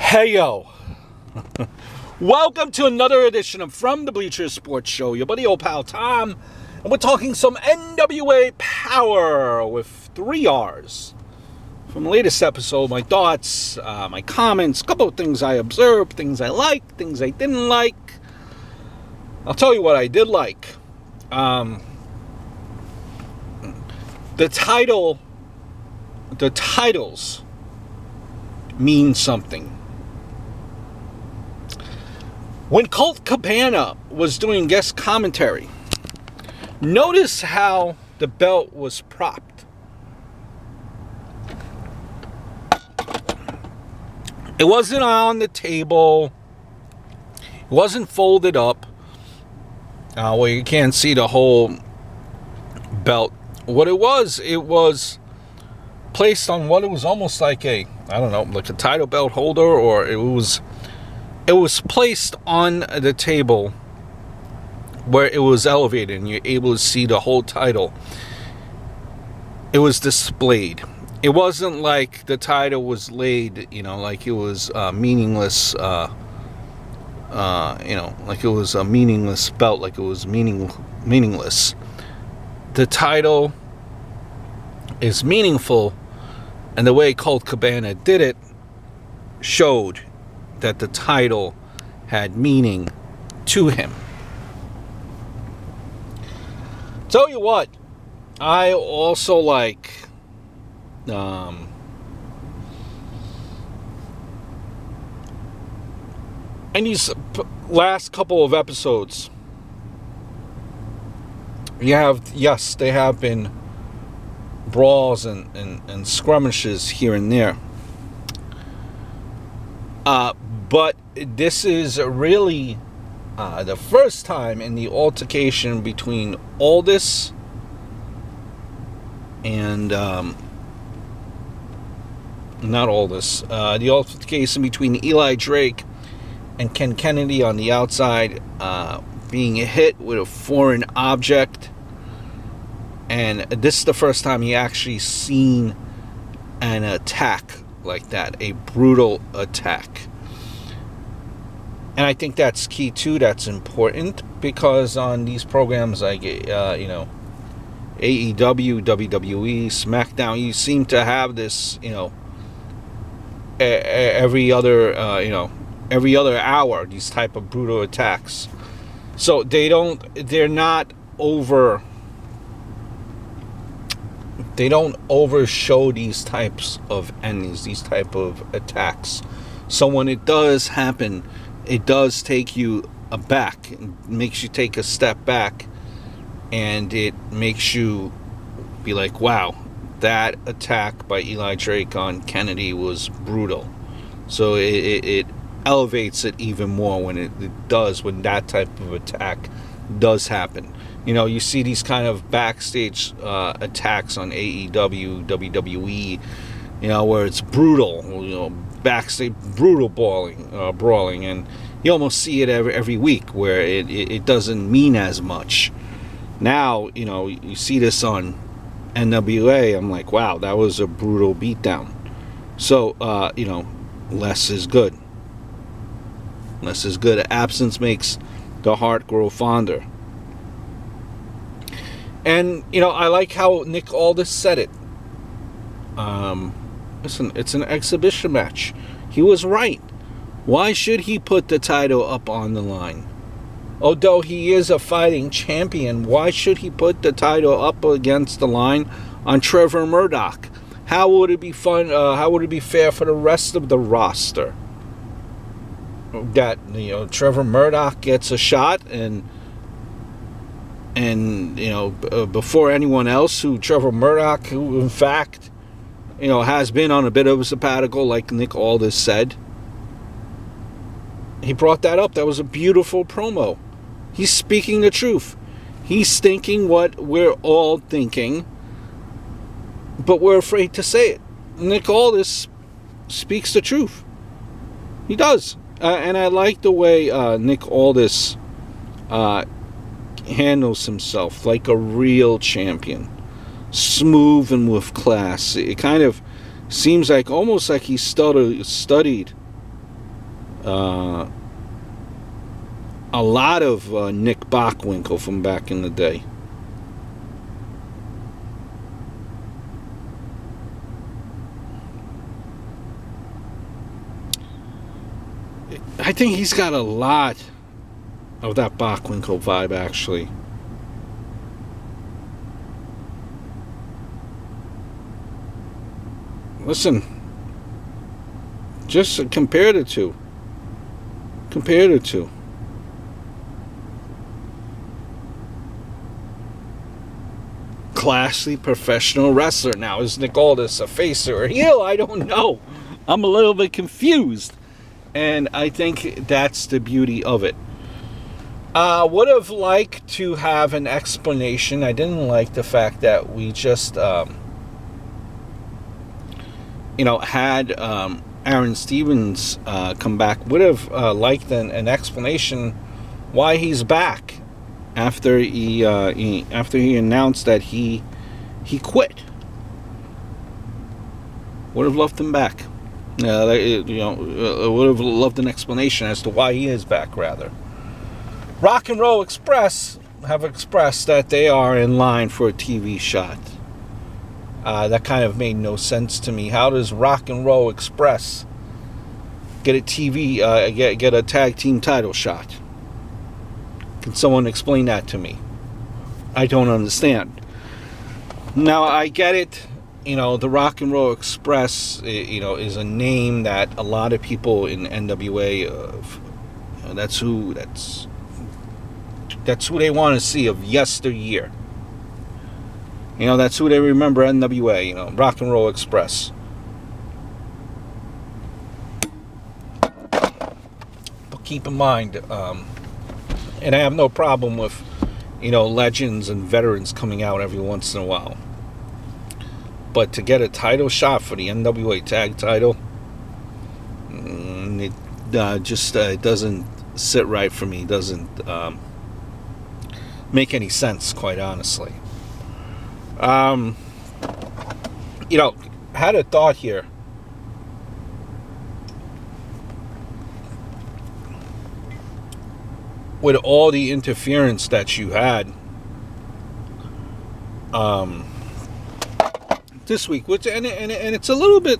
Hey yo, welcome to another edition of From the Bleachers Sports Show. Your buddy old pal Tom, and we're talking some NWA Power with 3 R's. From the latest episode, my thoughts, my comments, a couple of things I observed, things I liked, things I didn't like. I'll tell you what I did like. The titles mean something. When Colt Cabana was doing guest commentary, notice how the belt was propped. It wasn't on the table. It wasn't folded up where you can't see the whole belt. What it was placed on what it was almost like a title belt holder, or it was placed on the table where it was elevated and you're able to see the whole title. It was displayed. It wasn't like the title was laid, like it was meaningless, like it was a meaningless belt, like it was meaningless. The title is meaningful, and the way Colt Cabana did it showed that the title had meaning to him. Tell you what, I also like in these last couple of episodes, they have been brawls and skirmishes here and there. But this is really the first time in the altercation between Aldis and not Aldis, the altercation between Eli Drake and Ken Kennedy on the outside, being hit with a foreign object. And this is the first time he actually seen an attack like that, a brutal attack. And I think that's key too. That's important, because on these programs like AEW, WWE, SmackDown, you seem to have this, every other hour, these type of brutal attacks. So they don't overshow these types of endings, these type of attacks. So when it does happen, it does take you aback, it makes you take a step back, and it makes you be like, wow, that attack by Eli Drake on Kennedy was brutal. So it elevates it even more when when that type of attack does happen. You see these kind of backstage attacks on AEW, WWE, where it's brutal, backstage brutal brawling, and you almost see it every week where it doesn't mean as much. Now, you see this on NWA, I'm like, wow, that was a brutal beatdown. So, less is good. Less is good. Absence makes the heart grow fonder. And, I like how Nick Aldis said it. Listen, it's an exhibition match. He was right. Why should he put the title up on the line? Although he is a fighting champion, why should he put the title up against the line on Trevor Murdoch? How would it be fun? How would it be fair for the rest of the roster? That, Trevor Murdoch gets a shot and before anyone else, Trevor Murdoch, who in fact, has been on a bit of a sabbatical, like Nick Aldis said. He brought that up. That was a beautiful promo. He's speaking the truth. He's thinking what we're all thinking, but we're afraid to say it. Nick Aldis speaks the truth. He does. And I like the way Nick Aldis handles himself like a real champion. Smooth and with class. It kind of seems like almost like he studied Uh, a lot of Nick Bockwinkel from back in the day. I think he's got a lot of that Bockwinkel vibe, actually. Listen, just compare the two. Compare the two. Classy professional wrestler. Now, is Nick Aldis a face or a heel? I don't know. I'm a little bit confused. And I think that's the beauty of it. Would have liked to have an explanation. I didn't like the fact that we just, had Aaron Stevens come back. Would have liked an explanation why he's back after he announced that he quit. Would have loved him back. Would have loved an explanation as to why he is back, rather. Rock and Roll Express have expressed that they are in line for a TV shot. That kind of made no sense to me. How does Rock and Roll Express get a get a tag team title shot? Can someone explain that to me? I don't understand. Now, I get it. The Rock and Roll Express, is a name that a lot of people in NWA, that's who they want to see of yesteryear. That's who they remember NWA, Rock and Roll Express. But keep in mind, and I have no problem with, legends and veterans coming out every once in a while. But to get a title shot for the NWA tag title, it doesn't sit right for me. It doesn't make any sense, quite honestly. Had a thought here. With all the interference that you had this week, which and it's a little bit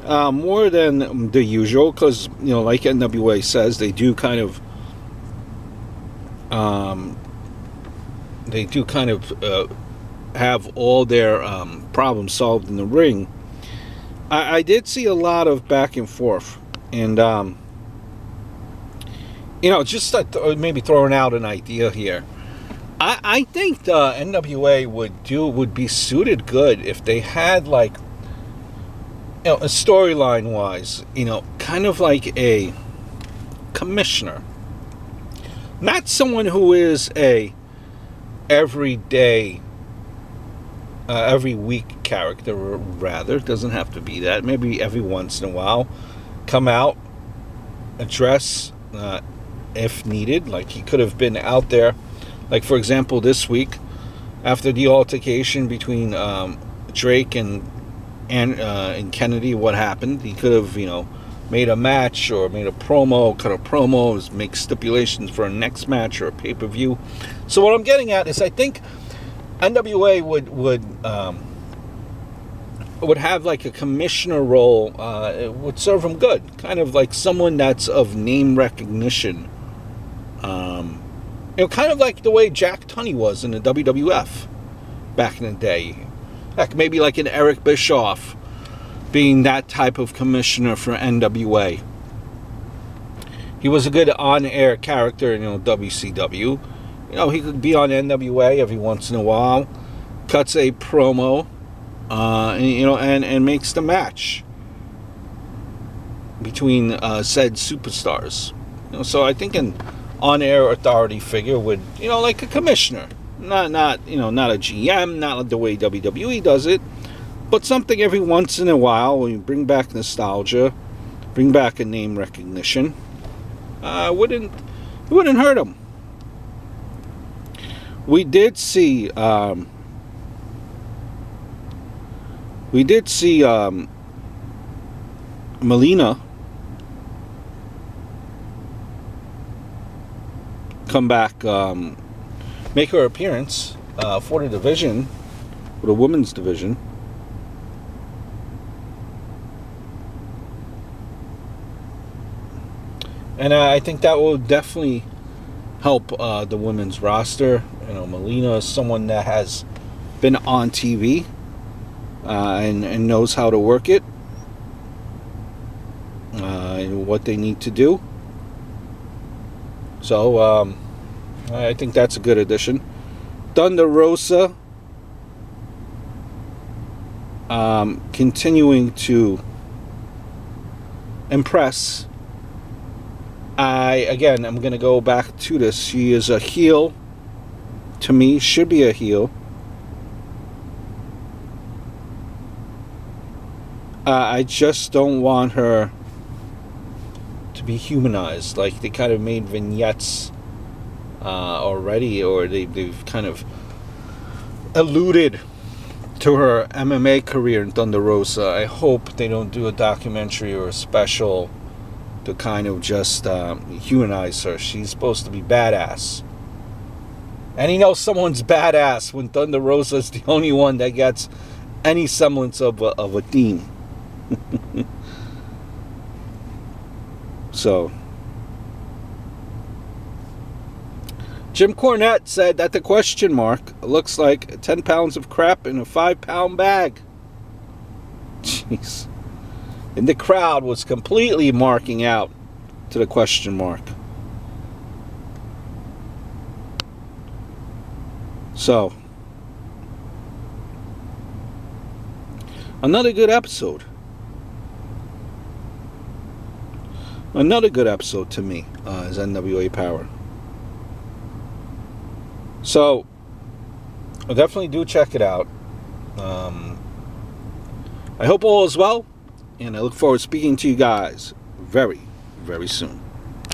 more than the usual, because like NWA says, they do kind of have all their problems solved in the ring. I did see a lot of back and forth, and just maybe throwing out an idea here. I think the NWA would be suited good if they had, like, a storyline wise, kind of like a commissioner, not someone who is a everyday, every week character. Rather, it doesn't have to be that. Maybe every once in a while, come out, address if needed. Like, he could have been out there. Like, for example, this week, after the altercation between Drake and Kennedy, what happened? He could have, made a match or made a promo, cut a promo, make stipulations for a next match or a pay-per-view. So what I'm getting at is, I think NWA would have like a commissioner role. It would serve him good, kind of like someone that's of name recognition. Kind of like the way Jack Tunney was in the WWF back in the day. Heck, maybe like an Eric Bischoff being that type of commissioner for NWA. He was a good on-air character in WCW. He could be on NWA every once in a while, cuts a promo, and makes the match between said superstars. So I think an on-air authority figure would, like a commissioner, not a GM, not the way WWE does it, but something every once in a while when you bring back nostalgia, bring back a name recognition. Wouldn't hurt them. We did see Melina come back, make her appearance for the division, for the women's division. And I think that will definitely help the women's roster. You know, Melina is someone that has been on TV and knows how to work it, and what they need to do. So I think that's a good addition. Thunder Rosa continuing to impress. I'm going to go back to this. She is a heel. To me, should be a heel. I just don't want her to be humanized. Like, they kind of made vignettes already, or they've kind of alluded to her MMA career in Thunder Rosa. I hope they don't do a documentary or a special to kind of just humanize her. She's supposed to be badass. And you know someone's badass when Thunder Rosa is the only one that gets any semblance of a theme. So, Jim Cornette said that the question mark looks like 10 pounds of crap in a 5-pound bag. Jeez. And the crowd was completely marking out to the question mark. So, another good episode. Another good episode to me is NWA Power. So, I definitely do check it out. I hope all is well. And I look forward to speaking to you guys very, very soon.